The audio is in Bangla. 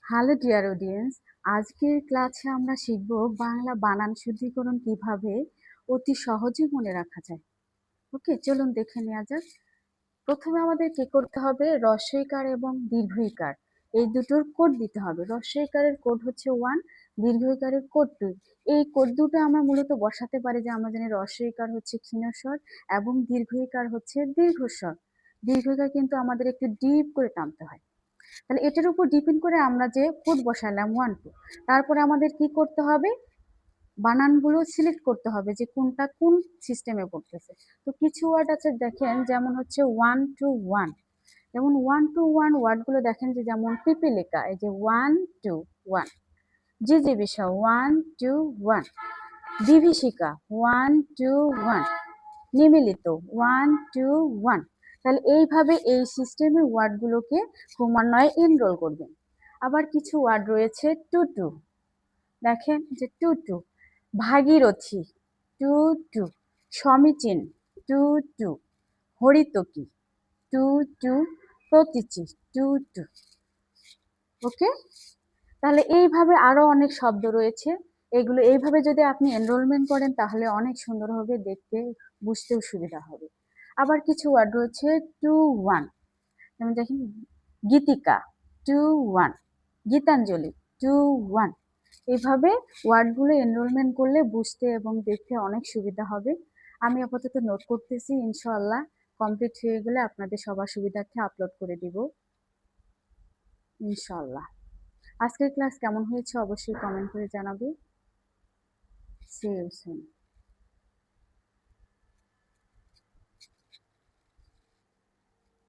হ্যালো ডিয়ার অডিয়েন্স, আজকের ক্লাসে আমরা শিখব বাংলা বানান শুদ্ধিকরণ কিভাবে অতি সহজে মনে রাখা যায়। ওকে, চলুন দেখে নেওয়া যাক। প্রথমে আমাদের কি করতে হবে, হ্রস্বইকার এবং দীর্ঘইকার এই দুটোর কোড দিতে হবে। হ্রস্বইকারের কোড হচ্ছে 1, দীর্ঘইকারের কোড 2। এই কোড দুটো আমরা মূলত বসাতে পারি যে আমরা জানি হ্রস্বইকার হচ্ছে ক্ষীণস্বর এবং দীর্ঘইকার হচ্ছে দীর্ঘস্বর। দীর্ঘইকার কিন্তু আমাদের একটু ডিপ করে টানতে হয়। তাহলে এটার উপর ডিপেন্ড করে আমরা যে কোড বসালাম 1 2, তারপরে আমাদের কি করতে হবে, বানানগুলো সিলেক্ট করতে হবে যে কোনটা কোন সিস্টেমে পড়তেছে। তো কিছু ওয়ার্ড আছে দেখেন, যেমন হচ্ছে 1 2 1, যেমন 1 2 1 ওয়ার্ডগুলো দেখেন যে যেমন পিপিলিকা, এই যে 1 2 1, জিজিবিষা 1 2 1, বিভীষিকা 1 2 1, নিমিলিত 1 2 1। তাহলে এইভাবে এই সিস্টেমের ওয়ার্ডগুলোকে ক্রমান্বয়ে এনরোল করবেন। আবার কিছু ওয়ার্ড রয়েছে 2 2, দেখেন যে 2 2, ভাগীরথী 2 2, সমীচীন 2 2, হরিতকি 2 2, প্রতীচী 2 2। ওকে, তাহলে এইভাবে আরো অনেক শব্দ রয়েছে। এগুলো এইভাবে যদি আপনি এনরোলমেন্ট করেন তাহলে অনেক সুন্দর হবে, দেখতে বুঝতেও সুবিধা হবে। আবার কিছু ওয়ার্ড রয়েছে 2 1, যেমন দেখেন গীতিকা 2 1, গীতাঞ্জলি 2 1। এইভাবে ওয়ার্ডগুলো এনরোলমেন্ট করলে বুঝতে এবং দেখতে অনেক সুবিধা হবে। আমি আপাতত নোট করতেছি, ইনশাআল্লাহ কমপ্লিট হয়ে গেলে আপনাদের সবার সুবিধার্থে আপলোড করে দিব ইনশাআল্লাহ। আজকের ক্লাস কেমন হয়েছে অবশ্যই কমেন্ট করে জানাবে। See you soon.